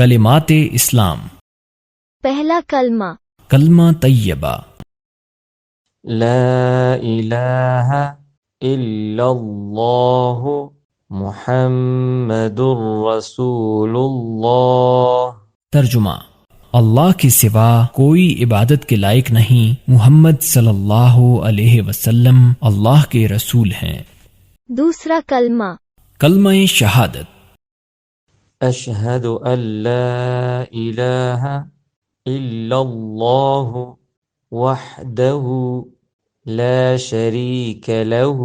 کلمات اسلام. پہلا کلمہ کلمہ طیبہ. لا الہ الا اللہ محمد رسول اللہ. ترجمہ: اللہ کے سوا کوئی عبادت کے لائق نہیں، محمد صلی اللہ علیہ وسلم اللہ کے رسول ہیں. دوسرا کلمہ کلمہ شہادت. اشہد ان لا الہ الا اللہ وحدہ لا شریک لہ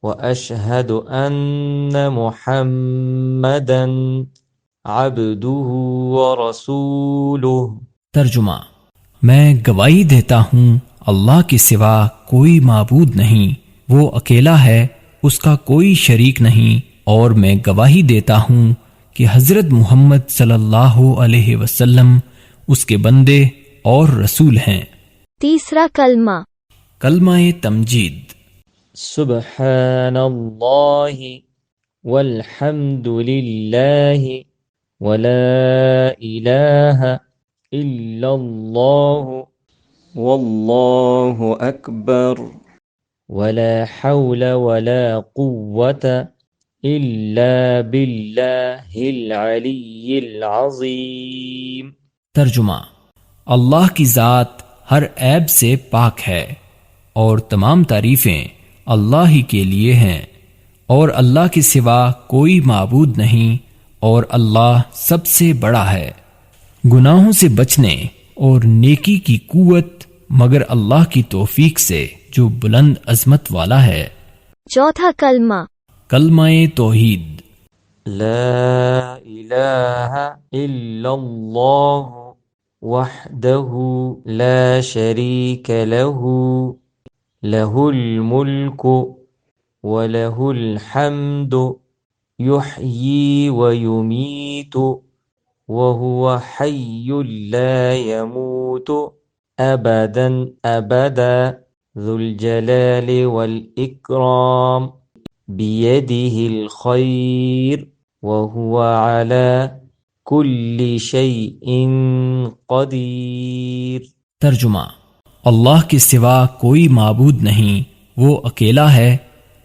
واشہد ان محمدا عبدہ ورسولہ. ترجمہ: میں گواہی دیتا ہوں اللہ کے سوا کوئی معبود نہیں، وہ اکیلا ہے، اس کا کوئی شریک نہیں، اور میں گواہی دیتا ہوں کہ حضرت محمد صلی اللہ علیہ وسلم اس کے بندے اور رسول ہیں. تیسرا کلمہ کلمہ تمجید. سبحان اللہ والحمد للہ ولا الہ الا اللہ واللہ اکبر ولا حول ولا قوة الا باللہ العلی العظیم. ترجمہ: اللہ کی ذات ہر عیب سے پاک ہے اور تمام تعریفیں اللہ ہی کے لیے ہیں، اور اللہ کے سوا کوئی معبود نہیں، اور اللہ سب سے بڑا ہے. گناہوں سے بچنے اور نیکی کی قوت مگر اللہ کی توفیق سے جو بلند عظمت والا ہے. چوتھا کلمہ کلمہ توحید. لا الہ الا اللہ وحدہ لا شریک لہ لہ الملک ولہ الحمد یحیی ویمیت وہو حی لا یموت ابدا ابدا ذو الجلال والاکرام بیدہ الخیر وہو علی کل شیء قدیر. ترجمہ: اللہ کے سوا کوئی معبود نہیں، وہ اکیلا ہے،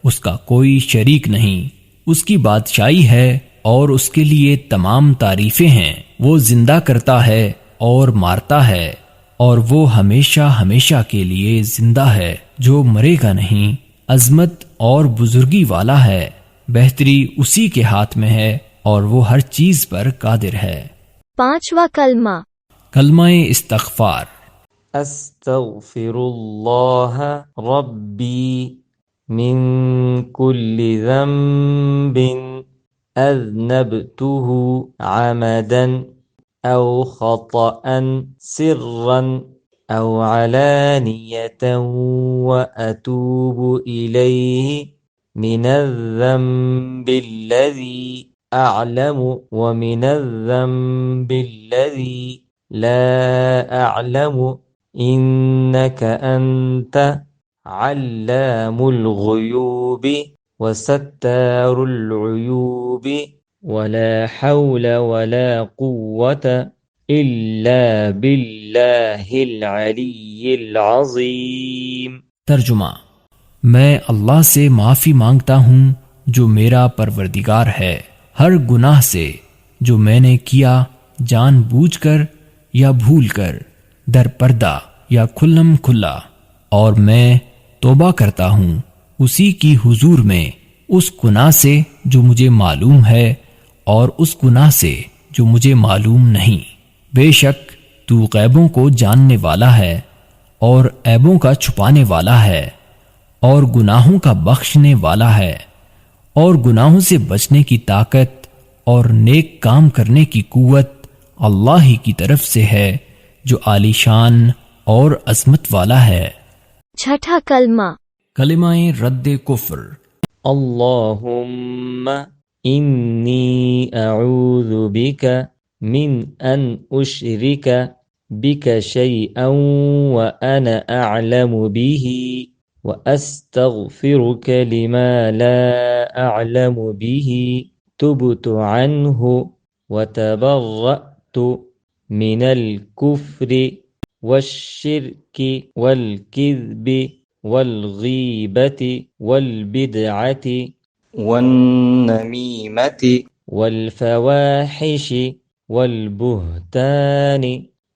اس کا کوئی شریک نہیں، اس کی بادشاہی ہے اور اس کے لیے تمام تعریفیں ہیں. وہ زندہ کرتا ہے اور مارتا ہے، اور وہ ہمیشہ ہمیشہ کے لیے زندہ ہے جو مرے گا نہیں. عظمت اور بزرگی والا ہے، بہتری اسی کے ہاتھ میں ہے اور وہ ہر چیز پر قادر ہے. پانچواں کلمہ کلمہ استغفار. استغفر اللہ ربی من کل ذنب اذنبته عمدا او خطأ سرا او علانیة واتوب الیہ من الذنب الذي اعلم ومن الذنب الذي لا اعلم انك انت علام الغیوب وستار العیوب ولا حول ولا قوة الا باللہ العلی العظیم. ترجمہ: میں اللہ سے معافی مانگتا ہوں جو میرا پروردگار ہے ہر گناہ سے جو میں نے کیا، جان بوجھ کر یا بھول کر، در پردہ یا کھلم کھلا، اور میں توبہ کرتا ہوں اسی کی حضور میں اس گناہ سے جو مجھے معلوم ہے اور اس گناہ سے جو مجھے معلوم نہیں. بے شک تو غیبوں کو جاننے والا ہے اور عیبوں کا چھپانے والا ہے اور گناہوں کا بخشنے والا ہے، اور گناہوں سے بچنے کی طاقت اور نیک کام کرنے کی قوت اللہ ہی کی طرف سے ہے جو عالی شان اور عظمت والا ہے. چھٹا کلمہ کلمہ رد کفر. اللہم انی اعوذ بک من ان اشرک بک شیئا وانا اعلم به وأستغفرك لما لا أعلم به تبت عنه وتبرأت من الكفر والشرك والكذب والغيبة والبدعة والنميمة والفواحش والبهتان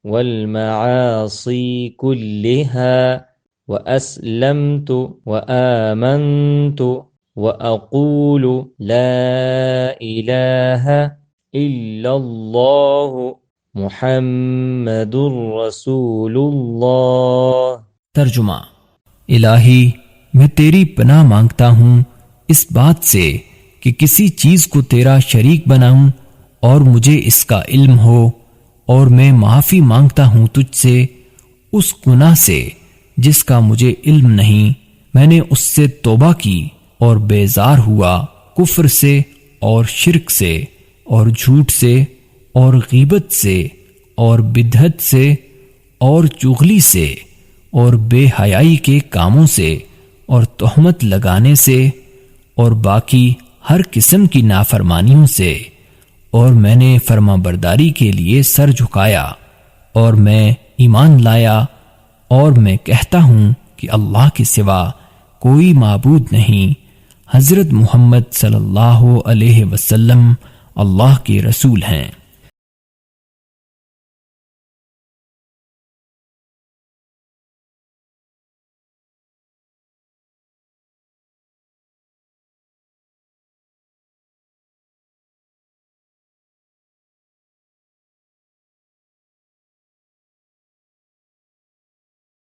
والمعاصي كلها وأسلمت وآمنت وأقول لا إله إلا الله محمد رسول اللہ۔ ترجمہ: الہی میں تیری پناہ مانگتا ہوں اس بات سے کہ کسی چیز کو تیرا شریک بناؤں اور مجھے اس کا علم ہو، اور میں معافی مانگتا ہوں تجھ سے اس گناہ سے جس کا مجھے علم نہیں۔ میں نے اس سے توبہ کی اور بیزار ہوا، کفر سے اور شرک سے اور جھوٹ سے اور غیبت سے اور بدعت سے اور چغلی سے اور بے حیائی کے کاموں سے اور تہمت لگانے سے اور باقی ہر قسم کی نافرمانیوں سے، اور میں نے فرما برداری کے لیے سر جھکایا، اور میں ایمان لایا، اور میں کہتا ہوں کہ اللہ کے سوا کوئی معبود نہیں، حضرت محمد صلی اللہ علیہ وسلم اللہ کے رسول ہیں۔